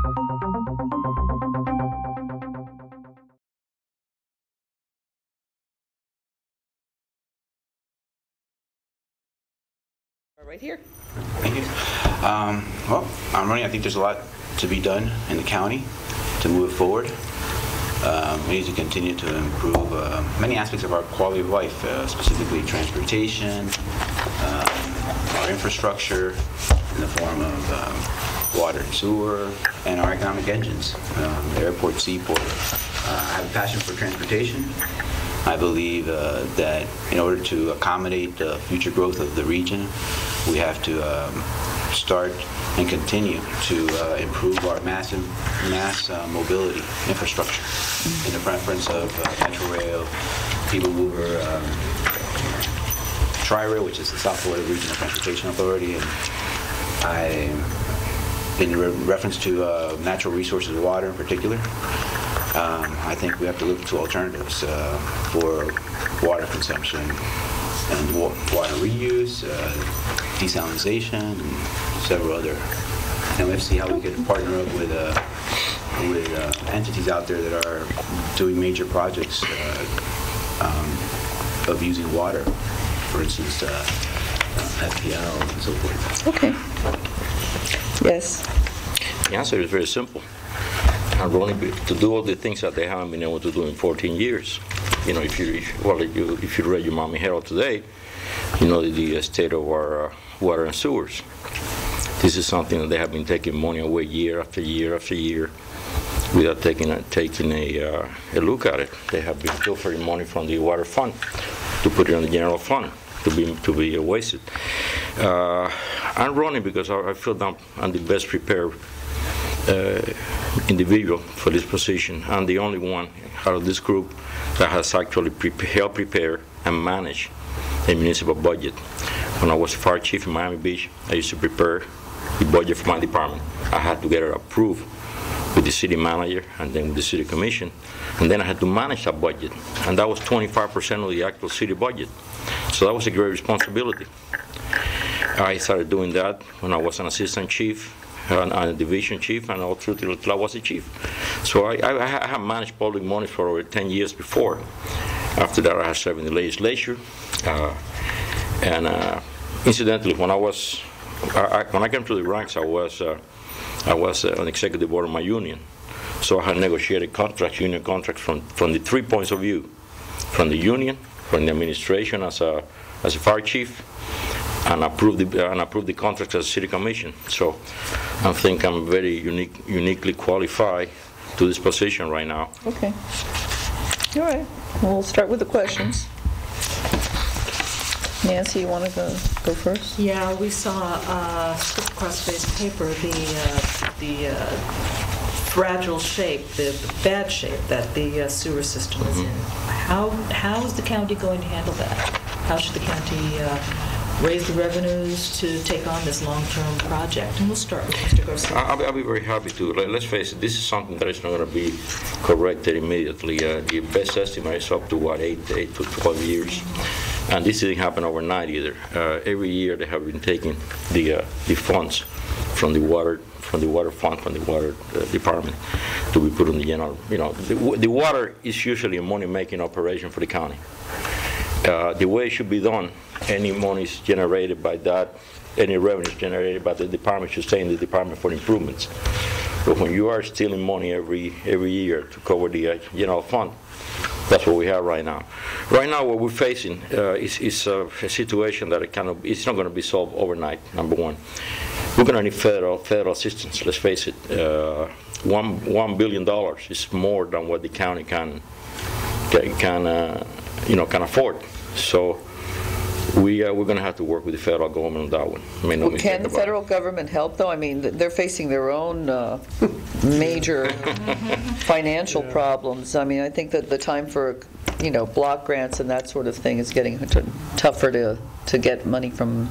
Right here. Thank you. Well, I'm running. I think there's a lot to be done in the county to move forward. We need to continue to improve many aspects of our quality of life, specifically transportation, our infrastructure in the form of water and sewer, and our economic engines, the airport, seaport. I have a passion for transportation. I believe that in order to accommodate the future growth of the region, we have to start and continue to improve our mass mobility infrastructure in the preference of Metrorail, People Mover, Tri-Rail, which is the South Florida Regional Transportation Authority, and in reference to natural resources, water in particular. I think we have to look to alternatives for water consumption and water reuse, desalination, and several other. And we have to see how we can partner up with entities out there that are doing major projects of using water, for instance, FPL and so forth. Okay. Yes. The answer is very simple. And only to do all the things that they haven't been able to do in 14 years. You know, if you read your Miami Herald today, you know the state of our water and sewers. This is something that they have been taking money away year after year after year without taking a look at it. They have been pilfering money from the water fund to put it in the general fund to be wasted. I'm running because I feel that I'm the best prepared individual for this position. I'm the only one out of this group that has actually helped prepare and manage a municipal budget. When I was fire chief in Miami Beach, I used to prepare the budget for my department. I had to get it approved with the city manager and then with the city commission, and then I had to manage that budget, and that was 25% of the actual city budget. So that was a great responsibility. I started doing that when I was an assistant chief, a division chief, and all through till I was a chief. So I have managed public money for over 10 years before. After that, I have served in the legislature. Incidentally, when I came to the ranks, I was an executive board of my union. So I had negotiated contracts, union contracts from the 3 points of view: from the union, from the administration as a fire chief, and approved the contracts as a city commission. So I think I'm very uniquely qualified to this position right now. Okay. All right. We'll start with the questions. Nancy, you want to go first? Yeah, we saw stripped across the face of paper the fragile shape, the bad shape that the sewer system is in. How is the county going to handle that? How should the county raise the revenues to take on this long-term project? And we'll start with Mr. Garcia. I'll be very happy to. Let's face it, this is something that is not going to be corrected immediately. The best estimate is up to, what, 8 to 12 years. And this didn't happen overnight either. Every year they have been taking the funds from the water fund, from the water department, to be put in the general. You know, the water is usually a money-making operation for the county. The way it should be done, any monies generated by that, any revenues generated by the department should stay in the department for improvements. But when you are stealing money every year to cover the general fund, that's what we have right now. Right now, what we're facing is a situation that it's not going to be solved overnight. Number one, we're going to need federal assistance. Let's face it, $1 billion is more than what the county can afford. So we're going to have to work with the federal government on that one. Well, can the federal government help, though? I mean, they're facing their own major financial problems. I mean, I think that the time for, block grants and that sort of thing is getting tougher to get money from.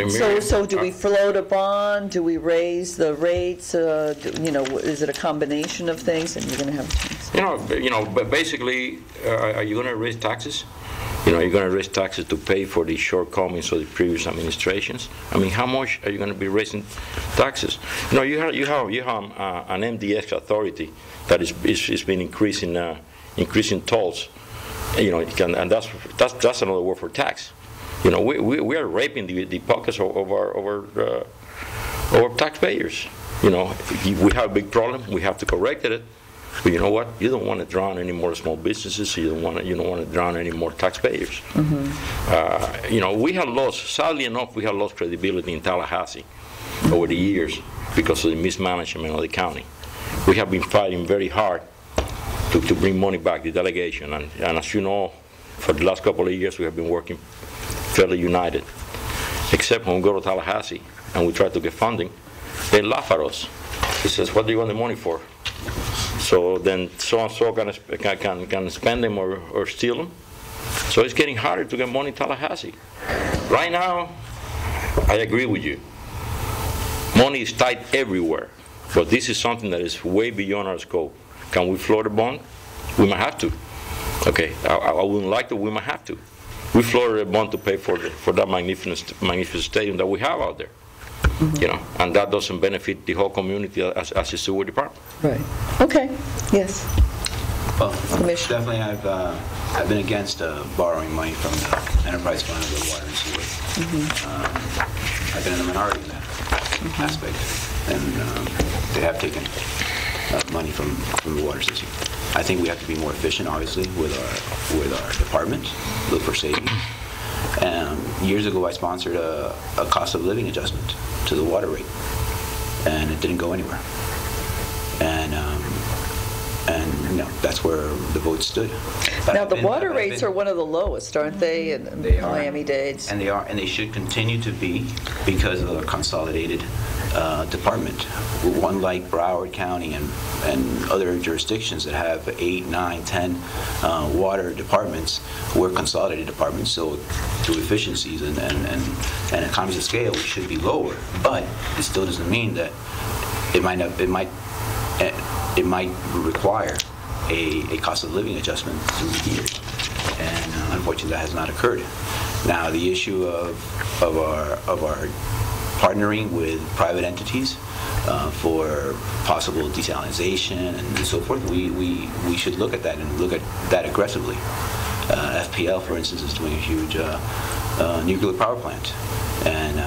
So do we float a bond? Do we raise the rates? Is it a combination of things? And you're going to have. But basically, are you going to raise taxes? You know, you're going to raise taxes to pay for the shortcomings of the previous administrations. I mean, how much are you going to be raising taxes? You know, you have an MDX authority that is been increasing tolls. You know, and that's another word for tax. You know, we are raping the pockets of our taxpayers. You know, we have a big problem. We have to correct it. But you know what? You don't want to drown any more small businesses. You don't want to drown any more taxpayers. You know, we have lost. Sadly enough, we have lost credibility in Tallahassee over the years because of the mismanagement of the county. We have been fighting very hard to bring money back, the delegation, and as you know, for the last couple of years, we have been working fairly united. Except when we go to Tallahassee and we try to get funding, they laugh at us. They says, "What do you want the money for?" So then so-and-so can spend them or steal them. So it's getting harder to get money in Tallahassee. Right now, I agree with you. Money is tight everywhere, but this is something that is way beyond our scope. Can we floor the bond? We might have to. Okay, I wouldn't like to, we might have to. We floated a bond to pay for that magnificent stadium that we have out there. You know, and that doesn't benefit the whole community as a sewer department. Right. Okay. Yes. Well, Commissioner. definitely I've been against borrowing money from the enterprise fund of the water and sewer. I've been in the minority in that aspect, and they have taken money from the water system. I think we have to be more efficient, obviously, with our department, look for savings. Years ago, I sponsored a cost of living adjustment to the water rate, and it didn't go anywhere. And you know, that's where the vote stood. But Now, the water rates are one of the lowest, aren't they, in Miami-Dade? And they should continue to be because of the consolidated department. Unlike Broward County and other jurisdictions that have 8, 9, 10 water departments, we're consolidated departments, so through efficiencies and economies of scale, we should be lower. But it still doesn't mean that it might require a cost of living adjustment through the years, and unfortunately that has not occurred. Now the issue of our partnering with private entities for possible desalination and so forth, we should look at that and look at that aggressively. FPL, for instance, is doing a huge nuclear power plant, and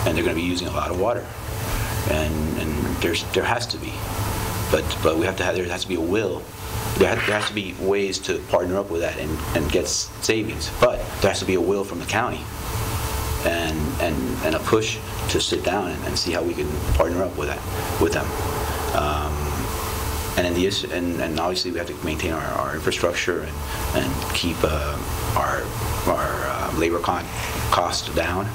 they're going to be using a lot of water, and there has to be, but we have to have, there has to be a will. There has to be ways to partner up with that and get savings, but there has to be a will from the county and a push to sit down and see how we can partner up with them. And in the and obviously we have to maintain our infrastructure and keep our labor costs down.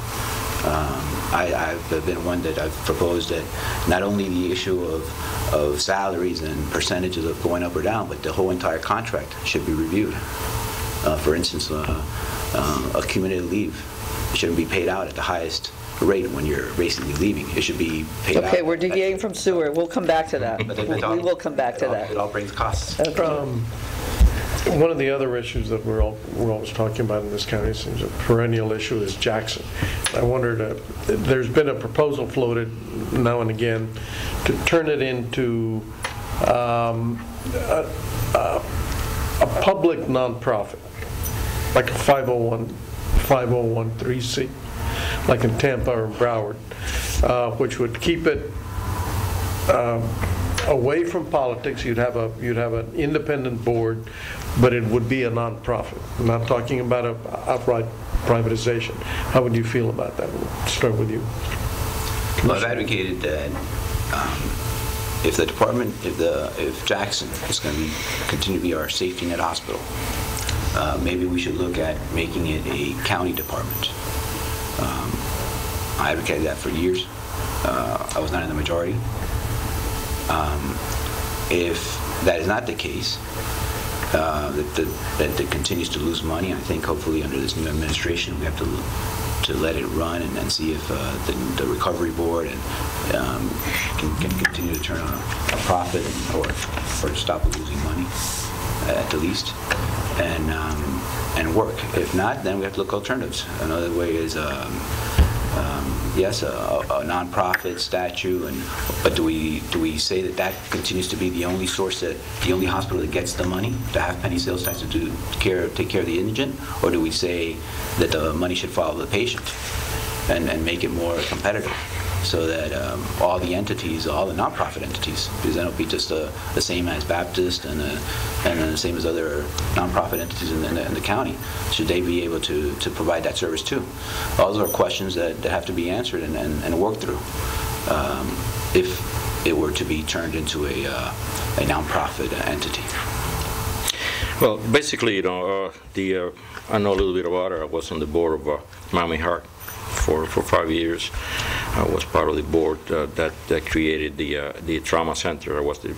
I've been one that I've proposed that not only the issue of salaries and percentages of going up or down, but the whole entire contract should be reviewed. For instance, accumulated leave shouldn't be paid out at the highest rate when you're basically leaving. It should be paid out. Okay, we're deviating from sewer. We'll come back to that. We will come back to that. It all brings costs. Okay. One of the other issues that we're always talking about in this county, seems a perennial issue, is Jackson. I wondered, there's been a proposal floated now and again to turn it into a public nonprofit, like a 501(c), like in Tampa or Broward, which would keep it away from politics. You'd have an independent board, but it would be a nonprofit. I'm not talking about an outright privatization. How would you feel about that? We'll start with you. Well, I've advocated that if the department, if Jackson is going to continue to be our safety net hospital, maybe we should look at making it a county department. I advocated that for years. I was not in the majority. If that is not the case, that it continues to lose money, I think hopefully under this new administration we have to let it run and see if the recovery board can continue to turn on a profit or stop losing money. at the least, and work. If not, then we have to look alternatives. Another way is, yes, a nonprofit statute, but do we say that continues to be the only source, the only hospital that gets the money, the half-penny sales tax, to take care of the indigent, or do we say that the money should follow the patient and make it more competitive, so that all the entities, all the nonprofit entities, because then it'll be just the same as Baptist and the same as other nonprofit entities in the county, should they be able to provide that service too? Those are questions that have to be answered and worked through if it were to be turned into a nonprofit entity. Well, basically, you know, I know a little bit about it. I was on the board of Miami Heart for 5 years. I was part of the board that created the trauma center. I was the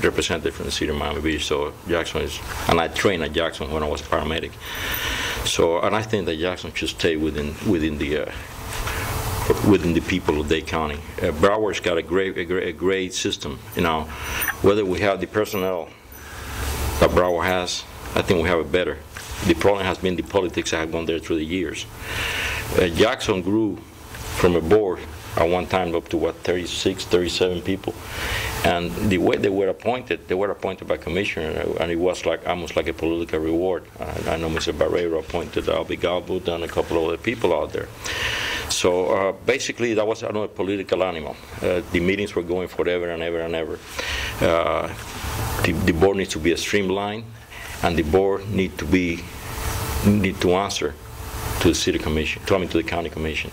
representative from the city of Miami Beach. So Jackson and I trained at Jackson when I was a paramedic. So, and I think that Jackson should stay within the people of Dade County. Broward's got a great system. You know, whether we have the personnel that Broward has, I think we have it better. The problem has been the politics that have gone there through the years. Jackson grew from a board at one time up to, what, 36, 37 people. And the way they were appointed by commissioner, and it was like almost like a political reward. I know Mr. Barreiro appointed Albie Galbut and a couple of other people out there. So basically, that was another political animal. The meetings were going forever and ever and ever. The board needs to be streamlined, and the board need to answer to the city commission, to the county commission.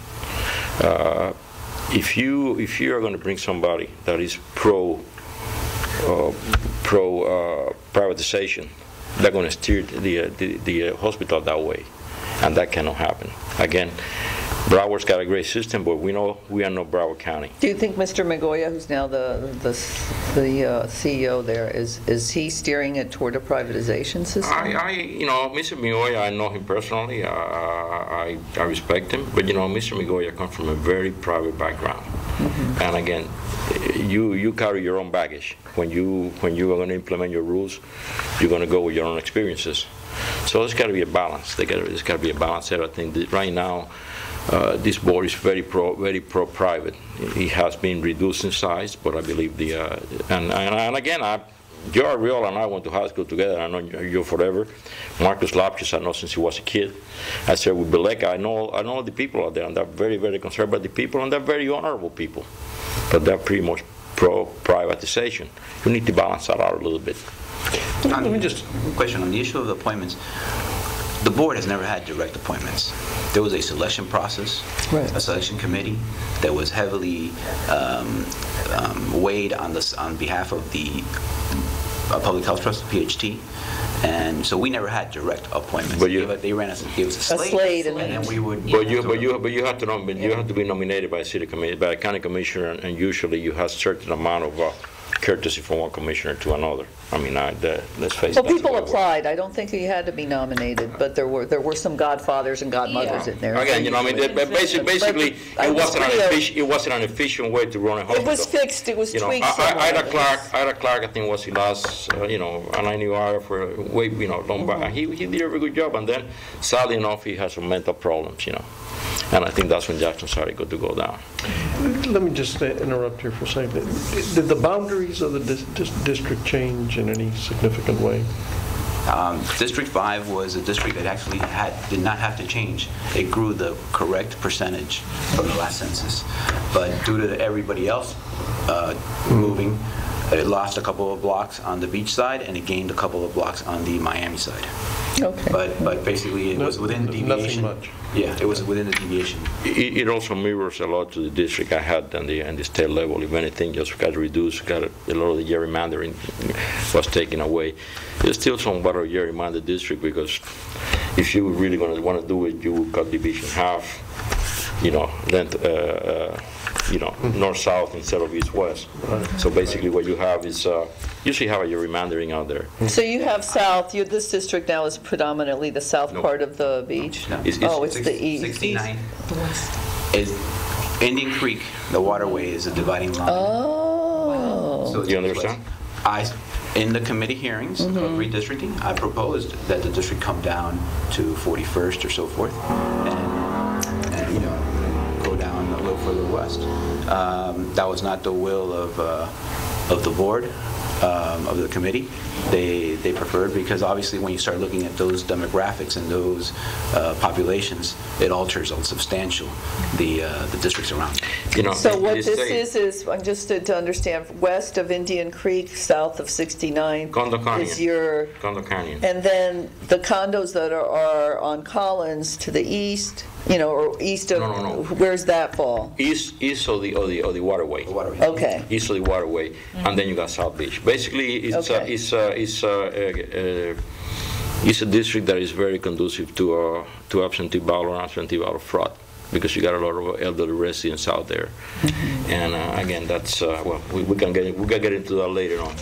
If you are going to bring somebody that is pro privatization, they're going to steer the hospital that way, and that cannot happen. Again, Broward's got a great system, but we know we are not Broward County. Do you think Mr. Migoya, who's now the CEO there, is he steering it toward a privatization system? You know, Mr. Migoya, I know him personally. I respect him, but you know, Mr. Migoya comes from a very private background, and again, you carry your own baggage. When you are going to implement your rules, you're going to go with your own experiences. So there's got to be a balance. There's got to be a balance there. I think that right now, this board is very pro-private. It has been reduced in size, but I believe and again, Joe Real and I went to high school together. I know you forever. Marcus Lapchus, I know since he was a kid. I said with Beleka, I know the people out there, and they're very conservative people, and they're very honorable people, but they're pretty much pro-privatization. You need to balance that out a little bit. Let me just question on the issue of the appointments. The board has never had direct appointments. There was a selection process, right, a selection committee that was heavily weighed on behalf of the Public Health Trust, PHT, and so we never had direct appointments. But they ran us, gave us a slate, and then we would. But you have to be nominated by a city committee, by a county commissioner, and usually you have certain amount of courtesy from one commissioner to another. I mean, let's face it. Well, people applied. I don't think he had to be nominated, but there were some godfathers and godmothers in there. Again, you know, I mean, basically, it wasn't an efficient way to run a hospital. It was fixed. It was tweaked. Ida Clark, I think was the last, and I knew Ida for way, long back. He did a very good job, and then sadly enough, he has some mental problems, And I think that's when Jackson started to go down. Let me just interrupt here for a second. Did the boundaries of the district change in any significant way? District 5 was a district that actually did not have to change. It grew the correct percentage from the last census. But due to everybody else moving, it lost a couple of blocks on the beach side, and it gained a couple of blocks on the Miami side. Okay. But basically, it was within the deviation. Nothing much. Yeah, it was within the deviation. It also mirrors a lot to the district I had and the state level. If anything, just got reduced, a lot of the gerrymandering was taken away. There's still somewhat of a gerrymandered district, because if you really want to do it, you would cut division half, length, north-south instead of east-west. Right. So basically what you have is, usually have a gerrymandering out there. So you have south, this district now is predominantly the south part of the beach? No. It's the east. 69 is Indian Creek, the waterway is a dividing line. Oh. So Do you understand? In the committee hearings of redistricting, I proposed that the district come down to 41st or so forth, and go down a little further west. That was not the will of the board, of the committee. They preferred, because obviously when you start looking at those demographics and those populations, it alters substantial the districts around. So what this is just to understand, west of Indian Creek, south of 69 Condo Canyon. is your... Condo Canyon. And then the condos that are on Collins to the east, or east of... No. Where's that fall? East of the waterway. Okay. East of the waterway, and then you got South Beach. Basically, it's a district that is very conducive to absentee ballot and absentee ballot fraud, because you got a lot of elderly residents out there. And again, that's we can get into that later on.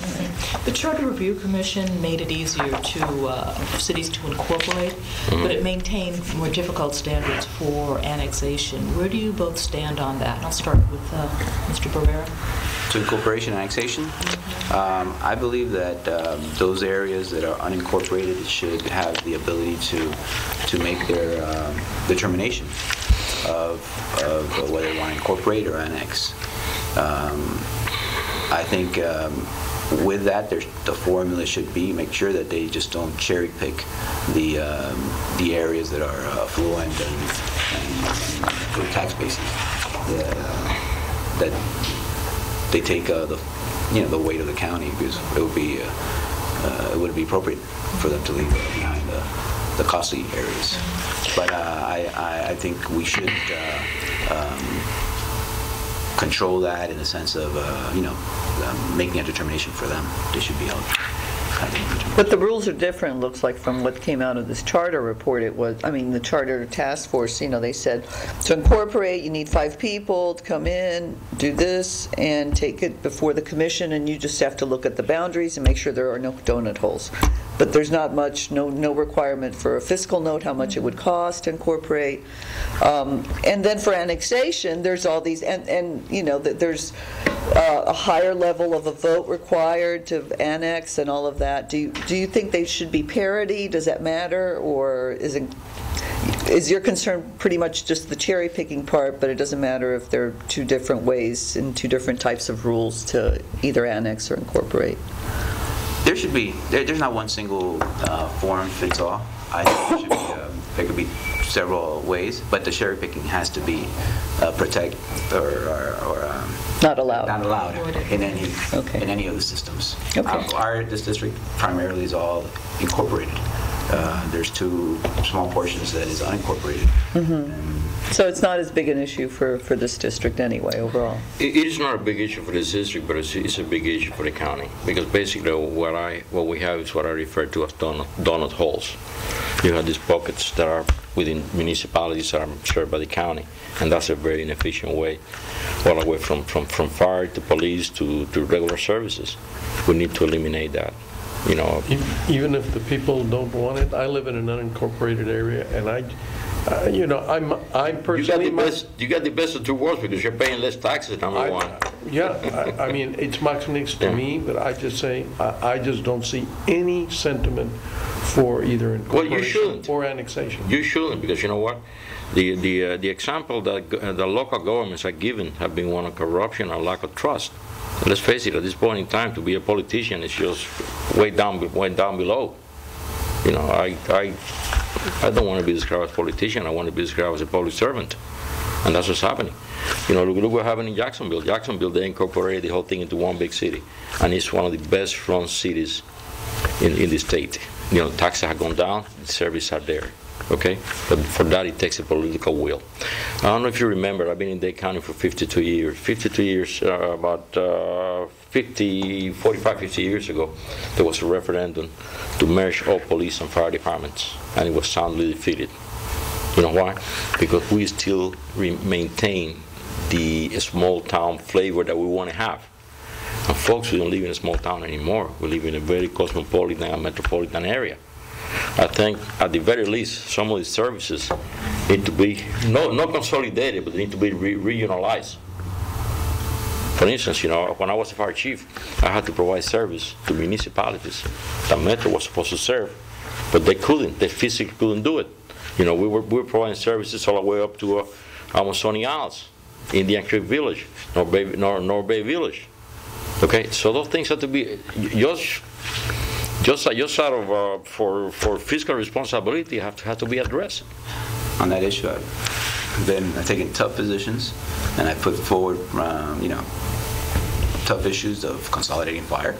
The Charter Review Commission made it easier for cities to incorporate, but it maintained more difficult standards for annexation. Where do you both stand on that? I'll start with Mr. Barreiro. To incorporation and annexation, I believe that those areas that are unincorporated should have the ability to make their determination of whether they want to incorporate or annex. I think with that, the formula should be make sure that they just don't cherry pick the areas that are affluent and good tax bases. That they take the weight of the county, because it wouldn't be appropriate for them to leave behind the costly areas. But I think we should control that in the sense of making a determination for them. They should be held. But the rules are different, looks like, from what came out of this charter report. The charter task force, they said to incorporate, you need 5 people to come in, do this, and take it before the commission, and you just have to look at the boundaries and make sure there are no donut holes. But there's not much, no requirement for a fiscal note, how much it would cost to incorporate. And then for annexation, there's all these, there's a higher level of a vote required to annex and all of that. Do you think they should be parity? Does that matter? Or is your concern pretty much just the cherry picking part, but it doesn't matter if there are 2 different ways and 2 different types of rules to either annex or incorporate? There should be. There's not one single form fits all. I think there could be several ways, but the cherry picking has to be protect or not allowed. Not allowed in any of the systems. Okay. This district primarily is all incorporated. There's 2 small portions that is unincorporated. So it's not as big an issue for this district anyway, overall? It is not a big issue for this district, but it's a big issue for the county, because basically what we have is what I refer to as donut holes. You have these pockets that are within municipalities that are served by the county, and that's a very inefficient way, all the way from fire to police to regular services. We need to eliminate that. Even if the people don't want it. I live in an unincorporated area, and I'm personally... You got the best of 2 worlds, because you're paying less taxes, number one. It's Maxinex to me, but I just say, I just don't see any sentiment for either incorporation or annexation. You shouldn't, because you know what? The example that the local governments have given have been one of corruption and lack of trust. Let's face it, at this point in time, to be a politician is just way down below. I don't want to be described as a politician. I want to be described as a public servant, and that's what's happening. Look what happened in Jacksonville. Jacksonville, they incorporated the whole thing into one big city, and it's one of the best-run cities in the state. Taxes have gone down, the services are there. Okay, but for that it takes a political will. I don't know if you remember, I've been in Dade County for 52 years. 52 years, about 45, 50 years ago, there was a referendum to merge all police and fire departments, and it was soundly defeated. You know why? Because we still maintain the small town flavor that we want to have. And folks, we don't live in a small town anymore. We live in a very cosmopolitan and metropolitan area. I think, at the very least, some of the services need to be not consolidated, but they need to be regionalized. For instance, when I was a fire chief, I had to provide service to municipalities that Metro was supposed to serve, but they couldn't. They physically couldn't do it. We were providing services all the way up to almost Sonny Isles, Indian Creek Village, North Bay Village. Okay, so those things have to be just out of for fiscal responsibility have to be addressed. On that issue, I've taken tough positions, and I put forward, tough issues of consolidating fire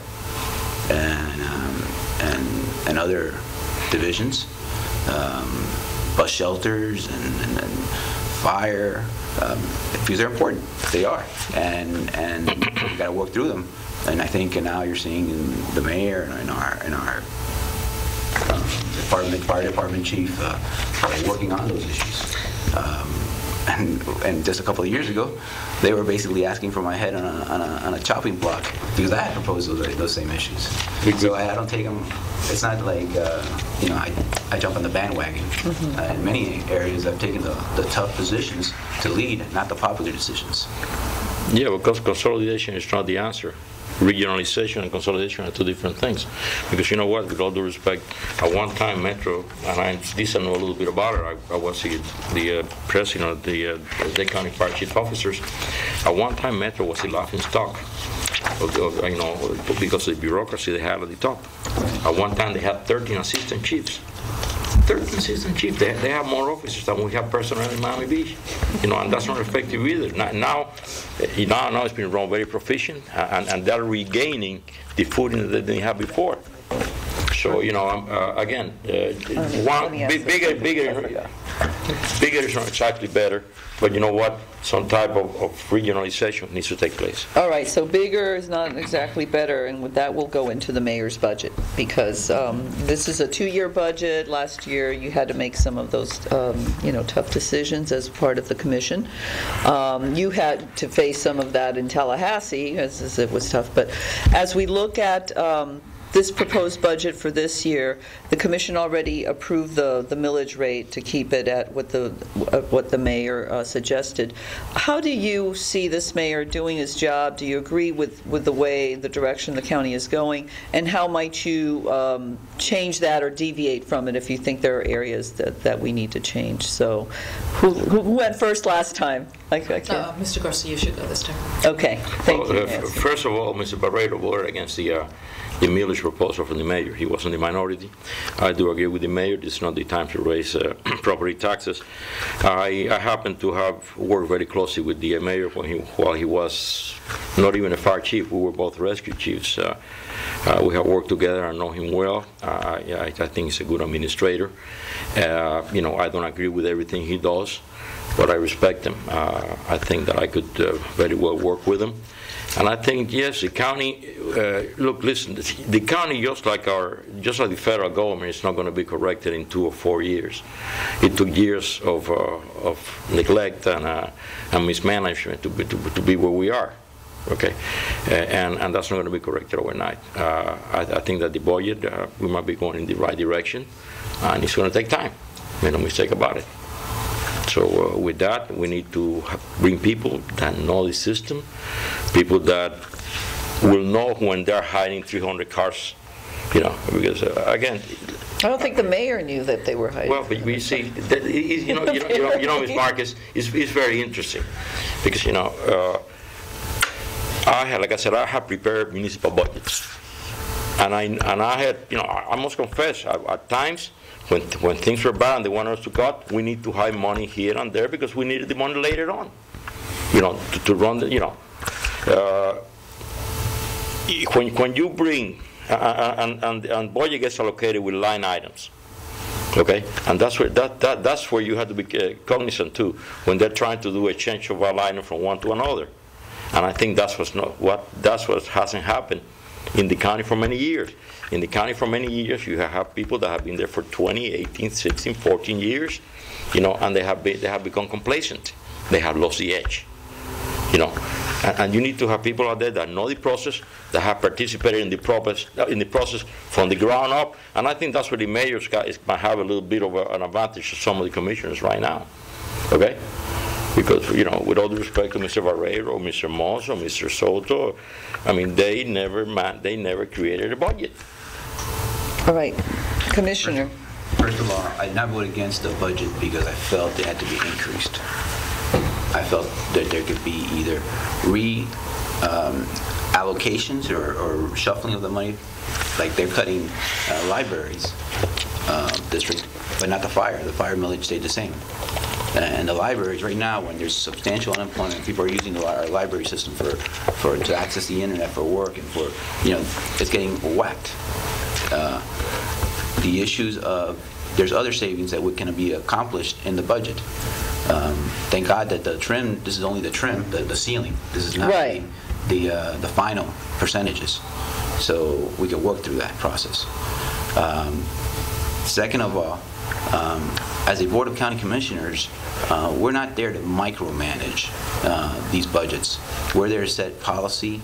and other divisions, bus shelters and fire, because they're important. They are, and you got to work through them. And I think now you're seeing the mayor and our fire department chief working on those issues. And just a couple of years ago, they were basically asking for my head on a chopping block because I had proposed those same issues. So I don't take them. It's not like I jump on the bandwagon. In many areas, I've taken the tough positions to lead, not the popular decisions. Yeah, because consolidation is not the answer. Regionalization and consolidation are two different things. Because you know what, with all due respect, at one time Metro, and I know a little bit about it, I was the president of the Dade County Fire Chief Officers. At one time Metro was the laughing stock, because of the bureaucracy they had at the top. At one time they had 13 assistant chiefs. 13 assistant chiefs. They have more officers than we have personnel in Miami Beach, and that's not effective either. Now it's been run very proficient, and they're regaining the footing that they didn't have before. So again, bigger is not exactly better, but you know what? Some type of regionalization needs to take place. All right, so bigger is not exactly better, and with that we'll go into the mayor's budget, because this is a 2-year budget. Last year you had to make some of those tough decisions as part of the commission. You had to face some of that in Tallahassee, as it was tough, but as we look at this proposed budget for this year, the commission already approved the millage rate to keep it at what the mayor suggested. How do you see this mayor doing his job? Do you agree with the direction the county is going? And how might you change that or deviate from it if you think there are areas that we need to change? So who went first last time? Mr. Garcia should go this time. Okay, thank you. First of all, Mr. Barreiro voted against the millage proposal from the mayor. He was in the minority. I do agree with the mayor. This is not the time to raise property taxes. I happen to have worked very closely with the mayor while he was not even a fire chief. We were both rescue chiefs. We have worked together. I know him well. I think he's a good administrator. I don't agree with everything he does, but I respect him. I think that I could very well work with him. And I think, yes, the county, look, listen, the county, just like the federal government, is not going to be corrected in 2 or 4 years. It took years of neglect and mismanagement to be where we are, okay? And that's not going to be corrected overnight. I think that the budget, we might be going in the right direction, and it's going to take time. Make no mistake about it. So with that, we need to bring people that know the system, people that will know when they're hiding 300 cars, because again. I don't think the mayor knew that they were hiding. Well, but we see, Ms. Marcus, it's very interesting, because I have prepared municipal budgets, and I had, I must confess, at times. When things were bad and they wanted us to cut, we need to hide money here and there because we needed the money later on, to run the, when you bring, and budget gets allocated with line items, okay? And that's where you have to be cognizant too, when they're trying to do a change of a line item from one to another. And I think that's what hasn't happened in the county for many years. In the county for many years, you have people that have been there for 20, 18, 16, 14 years, and they have become complacent. They have lost the edge, And you need to have people out there that know the process, that have participated in the process from the ground up. And I think that's where the mayors might have a little bit of an advantage to some of the commissioners right now. Okay? Because, with all due respect to Mr. Barreiro, Mr. Moss, or Mr. Soto, I mean, they never created a budget. All right, Commissioner. First of all, I did not vote against the budget because I felt it had to be increased. I felt that there could be either allocations or shuffling of the money, like they're cutting libraries district, but not the fire. The fire millage stayed the same. And the libraries right now, when there's substantial unemployment, people are using our library system to access the internet for work and for, it's getting whacked. The issues of, there's other savings that can be accomplished in the budget. Thank God that the trim, this is only the trim, the ceiling. This is not Right. the final percentages. So we can work through that process. Second of all, as a Board of County Commissioners, we're not there to micromanage these budgets. We're there to set policy,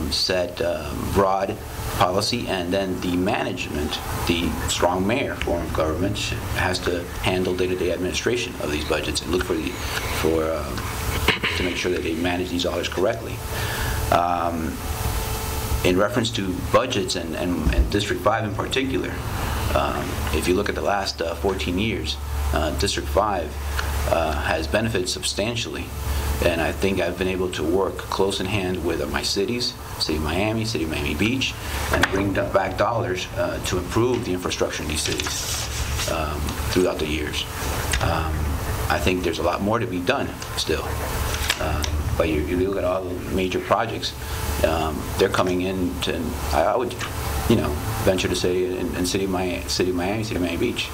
set broad policy, and then the management, the strong mayor form of government, has to handle day-to-day administration of these budgets and look to make sure that they manage these dollars correctly. In reference to budgets and District 5 in particular, if you look at the last 14 years, District 5 has benefited substantially, and I think I've been able to work close in hand with my cities, City of Miami, City of Miami Beach, and bring back dollars to improve the infrastructure in these cities throughout the years. I think there's a lot more to be done still. But you look at all the major projects, they're coming in to, I would, venture to say in City of Miami, City of Miami Beach.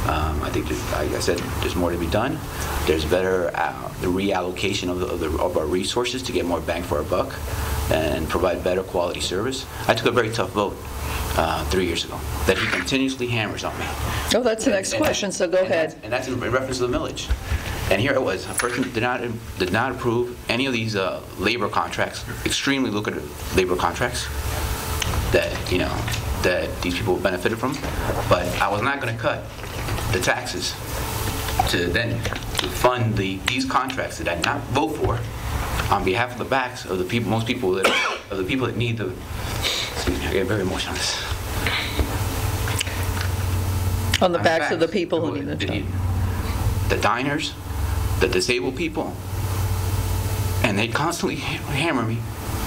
I think, like I said, there's more to be done. There's better the reallocation of our resources to get more bang for our buck and provide better quality service. I took a very tough vote 3 years ago that he continuously hammers on me. Oh, that's the next question, so go ahead. And that's in reference to the millage. And here it was, a person did not approve any of these labor contracts, extremely lucrative labor contracts that, that these people benefited from. But I was not going to cut the taxes to then fund these contracts that I did not vote for on behalf of the backs of the people, most people that need the, excuse me, I get very emotional on this. On the backs of the people who need the job. The diners, the disabled people, and they constantly hammer me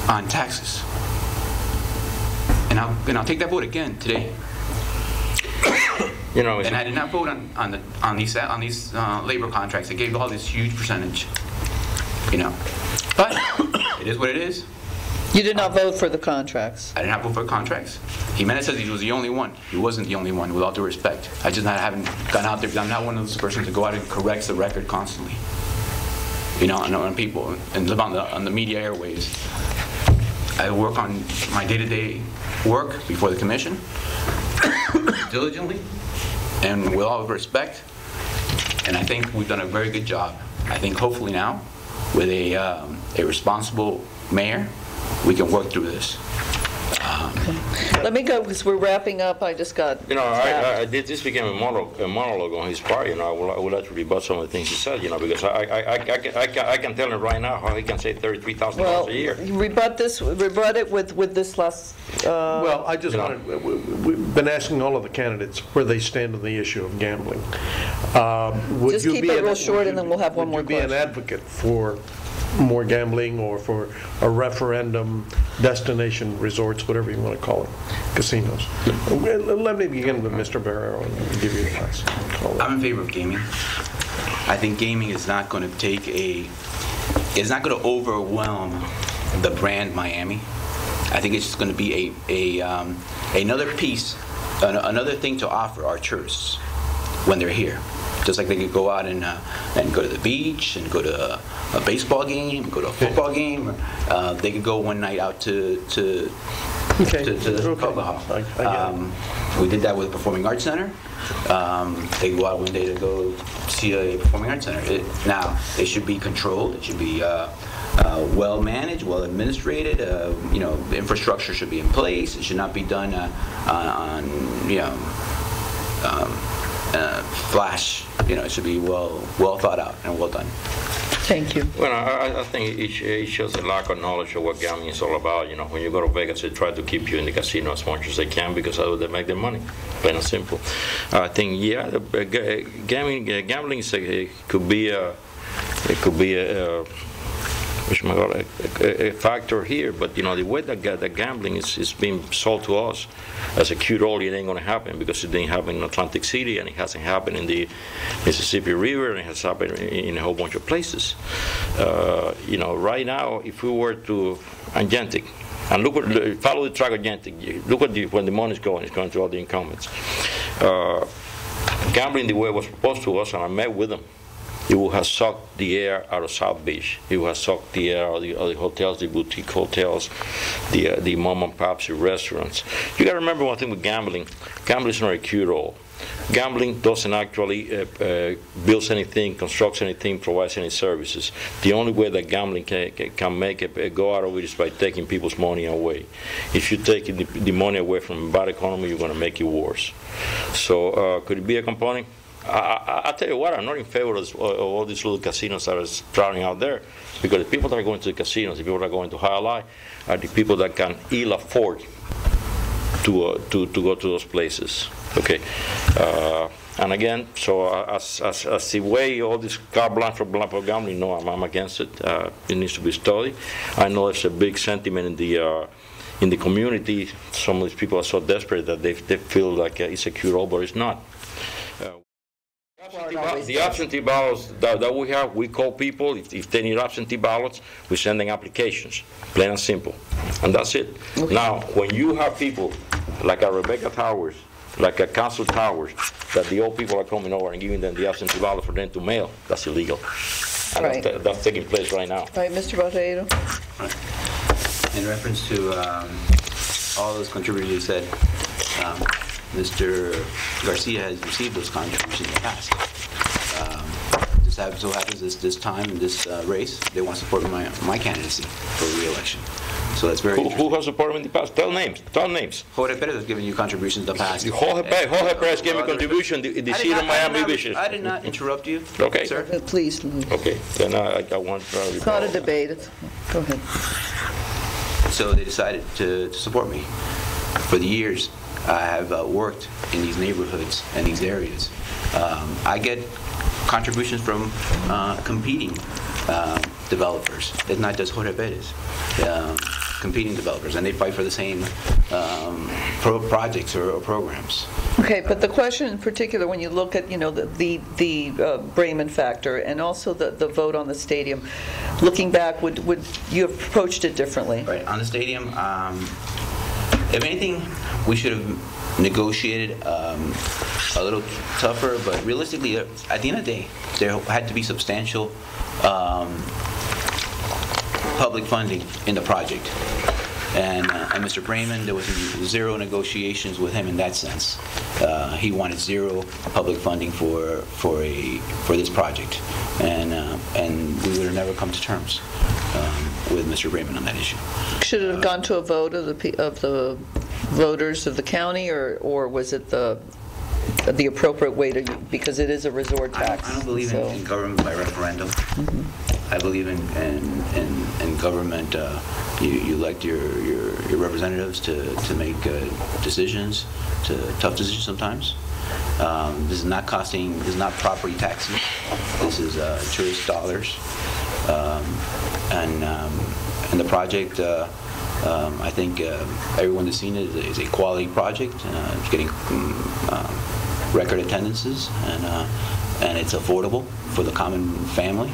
on taxes. And I'll take that vote again today. And I did not vote on these labor contracts. I gave all this huge percentage. But it is what it is. You did not vote for the contracts. I did not vote for contracts. Jimenez says he was the only one. He wasn't the only one, with all due respect. I just haven't gone out there, because I'm not one of those persons to go out and correct the record constantly. On people and live on the media airwaves. I work on my day-to-day work before the commission diligently and with all respect. And I think we've done a very good job. I think hopefully now, with a responsible mayor, we can work through this. Let me go, because we're wrapping up. I just got this became a monologue on his part. I would like to rebut some of the things he said. Because I can tell him right now how he can save $33,000 a year. You rebut it with this last. Well, I just wanted, we've been asking all of the candidates where they stand on the issue of gambling. Just keep it real short, and then we'll have one more question. Would you be an advocate for more gambling, or for a referendum, destination resorts, whatever you want to call it, casinos? Let me begin with Mr. Barreiro and give you advice. I'm in favor of gaming. I think gaming is not going to it's not going to overwhelm the brand Miami. I think it's just going to be another piece, another thing to offer our tourists when they're here. Just like they could go out and go to the beach and go to a baseball game, go to a football game. They could go one night out to the alcohol. We did that with the Performing Arts Center. They go out one day to go see a Performing Arts Center. Now, it should be controlled. It should be well managed, well administrated. The infrastructure should be in place. It should not be done flash. It should be well thought out and well done. Thank you. Well, I think it shows a lack of knowledge of what gambling is all about. When you go to Vegas, they try to keep you in the casino as much as they can because that's how they make their money, plain and simple. I think, gambling is could be a factor here, but the way that gambling is being sold to us as a cure-all, it ain't going to happen because it didn't happen in Atlantic City, and it hasn't happened in the Mississippi River, and it has happened in a whole bunch of places. Right now, if we were to Gentic, and follow the track of Gentic, look at when the money's going, it's going to all the incumbents. Gambling the way it was proposed to us, and I met with them. It would have sucked the air out of South Beach. It would have sucked the air out of the hotels, the boutique hotels, the mom and pops, the restaurants. You got to remember one thing with gambling. Gambling is not a cure-all. Gambling doesn't actually build anything, constructs anything, provides any services. The only way that gambling can make it go out of it is by taking people's money away. If you take the money away from a bad economy, you're going to make it worse. So could it be a component? I tell you what, I'm not in favor of all these little casinos that are sprouting out there, because the people that are going to the casinos, the people that are going to High Life, are the people that can ill afford to go to those places. Okay, and again, so as the way all this carte blanche for gambling, no, I'm against it. It needs to be studied. I know there's a big sentiment in the community. Some of these people are so desperate that they feel like it's a cure-all, but it's not. The absentee ballots that we have, we call people. If they need absentee ballots, we send them applications, plain and simple, and that's it. Okay. Now, when you have people like a Rebecca Towers, like a Council Towers, that the old people are coming over and giving them the absentee ballot for them to mail, that's illegal. And right. That's taking place right now. Right, Mr. Barreiro. Right. In reference to all those contributors you said, Mr. Garcia has received those contributions in the past. Just so happens this time in this race, they want to support my candidacy for re-election. So that's very interesting. Who has supported him in the past? Tell names. Tell names. Jorge Perez has given you contributions in the past. Jorge Perez gave me contribution. The seat of Miami Beach. I did not interrupt you. Okay. Sir? Please. Okay. Then I want to It's not a debate. Go ahead. So they decided to support me. For the years I have worked in these neighborhoods and these areas. I get contributions from competing developers. It's not just Jorge Perez. Competing developers, and they fight for the same projects or programs. Okay, but the question in particular, when you look at the Brayman factor and also the vote on the stadium, looking back, would you have approached it differently? Right, on the stadium, if anything, we should have negotiated a little tougher, but realistically, at the end of the day, there had to be substantial public funding in the project. And Mr. Brayman, there was zero negotiations with him in that sense. He wanted zero public funding for this project, and we would have never come to terms with Mr. Brayman on that issue. Should it have gone to a vote of the voters of the county, or was it the appropriate way to, because it is a resort tax? I don't believe in government by referendum. Mm-hmm. I believe in government. You elect your representatives to make decisions, tough decisions sometimes. This is not costing. This is not property taxes. This is tourist dollars. And the project, I think everyone that's seen it is a quality project. It's getting record attendances, and it's affordable for the common family.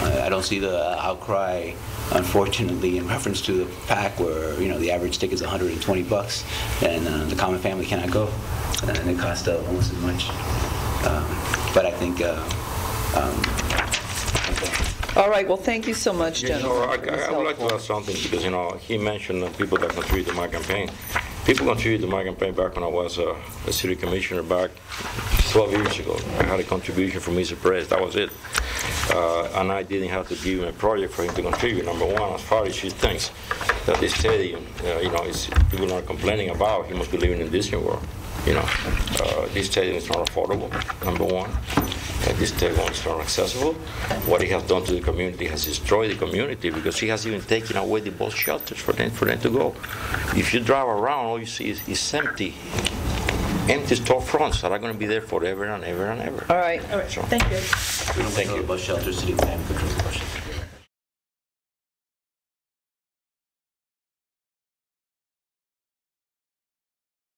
I don't see the outcry, unfortunately, in reference to the PAC, where the average ticket is $120, and the common family cannot go, and it costs almost as much. But I think. All right. Well, thank you so much, gentlemen. I would like to add something, because he mentioned people that contribute to my campaign. People contributed to my campaign back when I was a city commissioner back 12 years ago. I had a contribution from Mr. Perez. That was it. And I didn't have to give him a project for him to contribute. Number one, as far as he thinks that this stadium, people are complaining about, he must be living in Disney World. This stadium is not affordable, number one. This stadium is not accessible. What he has done to the community has destroyed the community because he has even taken away the bus shelters for them to go. If you drive around, all you see is empty storefronts that are going to be there forever and ever and ever. All right. All right, thank you. We don't control the bus shelters, city plan controls the bus shelters.